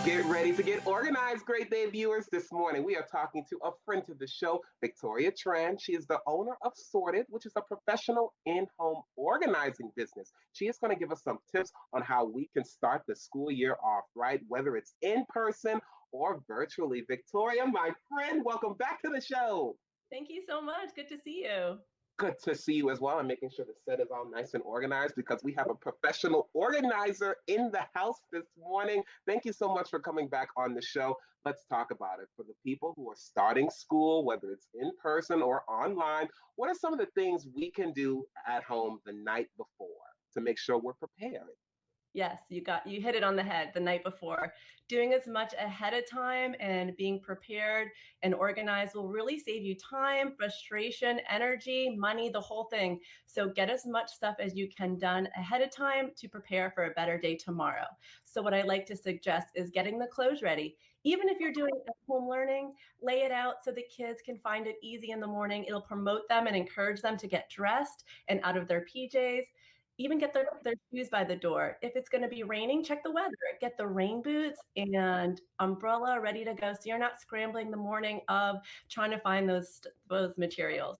Get ready to get organized, Great Day viewers. This morning, we are talking to a friend to the show, Victoria Tran. She is the owner of Sorted, which is a professional in-home organizing business. She is going to give us some tips on how we can start the school year off right, whether it's in person or virtually. Victoria, my friend, welcome back to the show. Thank you so much. Good to see you. Good to see you as well. I'm making sure the set is all nice and organized because we have a professional organizer in the house this morning. Thank you so much for coming back on the show. Let's talk about it. For the people who are starting school, whether it's in person or online, what are some of the things we can do at home the night before to make sure we're prepared? Yes, you hit it on the head the night before. Doing as much ahead of time and being prepared and organized will really save you time, frustration, energy, money, the whole thing. So get as much stuff as you can done ahead of time to prepare for a better day tomorrow. So what I like to suggest is getting the clothes ready. Even if you're doing home learning, lay it out so the kids can find it easy in the morning. It'll promote them and encourage them to get dressed and out of their PJs. Even get their shoes by the door. If it's going to be raining, check the weather. Get the rain boots and umbrella ready to go so you're not scrambling the morning of trying to find those materials.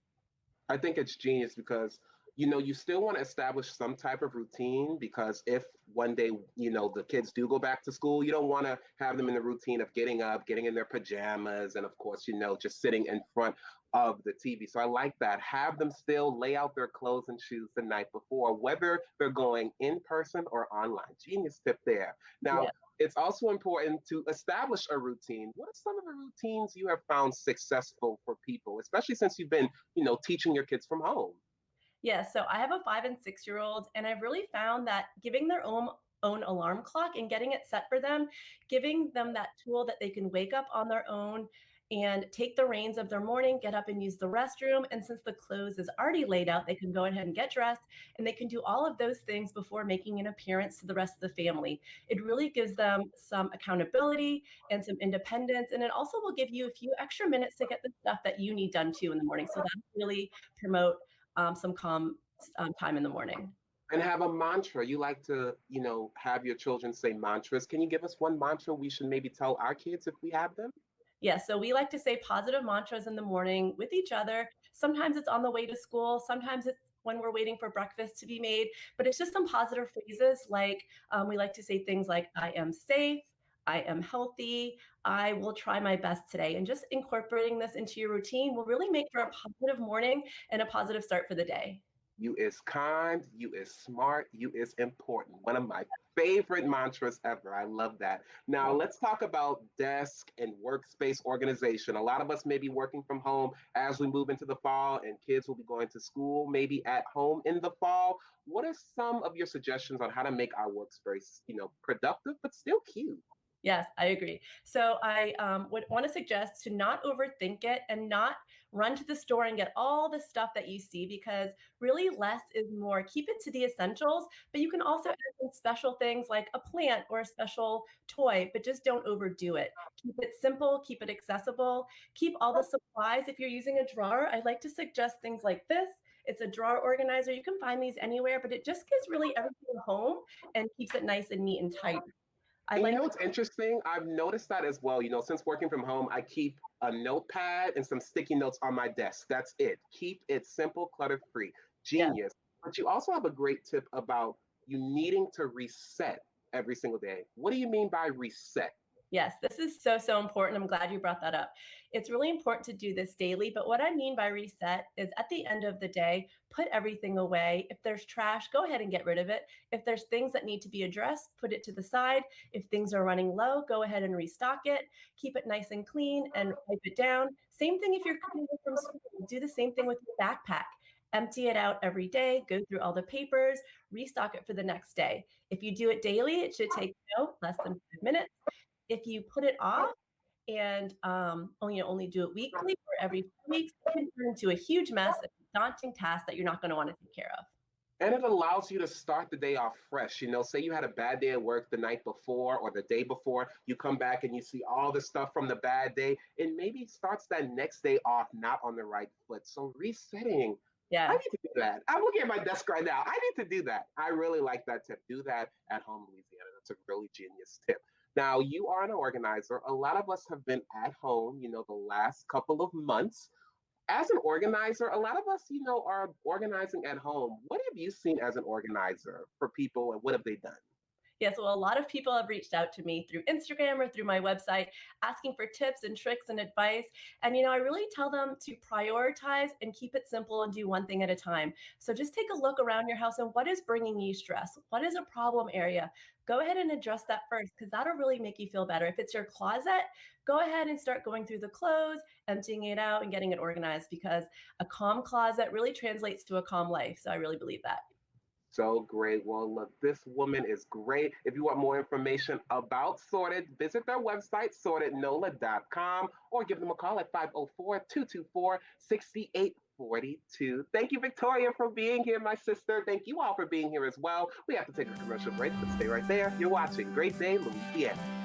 I think it's genius because you still want to establish some type of routine because if one day the kids do go back to school, you don't want to have them in the routine of getting up, getting in their pajamas, and of course just sitting in front of the TV. So I like that. Have them still lay out their clothes and shoes the night before, whether they're going in person or online. Genius tip there. Now, Yeah. it's also important to establish a routine. What are some of the routines you have found successful for people, especially since you've been teaching your kids from home? Yeah, so I have a 5 and 6 year old, and I've really found that giving their own alarm clock and getting it set for them, giving them that tool that they can wake up on their own and take the reins of their morning, get up and use the restroom. And since the clothes is already laid out, they can go ahead and get dressed and they can do all of those things before making an appearance to the rest of the family. It really gives them some accountability and some independence. And it also will give you a few extra minutes to get the stuff that you need done too in the morning. So that really promote some calm time in the morning. And have a mantra. You like to, have your children say mantras. Can you give us one mantra we should maybe tell our kids if we have them? Yeah, so we like to say positive mantras in the morning with each other. Sometimes it's on the way to school, sometimes it's when we're waiting for breakfast to be made, but it's just some positive phrases like we like to say things like, I am safe, I am healthy, I will try my best today. And just incorporating this into your routine will really make for a positive morning and a positive start for the day. You is kind, you is smart, you is important. One of my favorite mantras ever. I love that. Now, let's talk about desk and workspace organization. A lot of us may be working from home as we move into the fall, and kids will be going to school maybe at home in the fall. What are some of your suggestions on how to make our workspace, productive but still cute? Yes, I agree. So I would want to suggest to not overthink it and not run to the store and get all the stuff that you see because really less is more. Keep it to the essentials, but you can also add in special things like a plant or a special toy, but just don't overdo it. Keep it simple, keep it accessible, keep all the supplies. If you're using a drawer, I like to suggest things like this. It's a drawer organizer. You can find these anywhere, but it just gives really everything home and keeps it nice and neat and tight. I And like what's interesting? I've noticed that as well. Since working from home, I keep a notepad and some sticky notes on my desk. That's it. Keep it simple, clutter free. yeah. Genius. But you also have a great tip about you needing to reset every single day. What do you mean by reset? Yes, this is so, so important. I'm glad you brought that up. It's really important to do this daily. But what I mean by reset is at the end of the day, put everything away. If there's trash, go ahead and get rid of it. If there's things that need to be addressed, put it to the side. If things are running low, go ahead and restock it. Keep it nice and clean and wipe it down. Same thing if you're coming home from school. Do the same thing with your backpack. Empty it out every day, go through all the papers, restock it for the next day. If you do it daily, it should take less than 5 minutes. If you put it off and only do it weekly or every 2 weeks, it can turn into a huge mess, a daunting task that you're not going to want to take care of. And it allows you to start the day off fresh. Say you had a bad day at work the night before or the day before, you come back and you see all the stuff from the bad day, and maybe starts that next day off not on the right foot. So resetting, I Yes. need to do that. I'm looking at my desk right now. I need to do that. I really like that tip. Do that at home, Louisiana. That's a really genius tip. Now, you are an organizer. A lot of us have been at home, the last couple of months. As an organizer, a lot of us, are organizing at home. What have you seen as an organizer for people and what have they done? Yeah, so a lot of people have reached out to me through Instagram or through my website asking for tips and tricks and advice. And, I really tell them to prioritize and keep it simple and do one thing at a time. So just take a look around your house and what is bringing you stress? What is a problem area? Go ahead and address that first because that'll really make you feel better. If it's your closet, go ahead and start going through the clothes, emptying it out, and getting it organized because a calm closet really translates to a calm life. So I really believe that. So great. Well, look, this woman is great. If you want more information about Sorted, visit their website, sortednola.com, or give them a call at 504-224-6842. Thank you, Victoria, for being here, my sister. Thank you all for being here as well. We have to take a commercial break, but stay right there. You're watching Great Day Louisiana.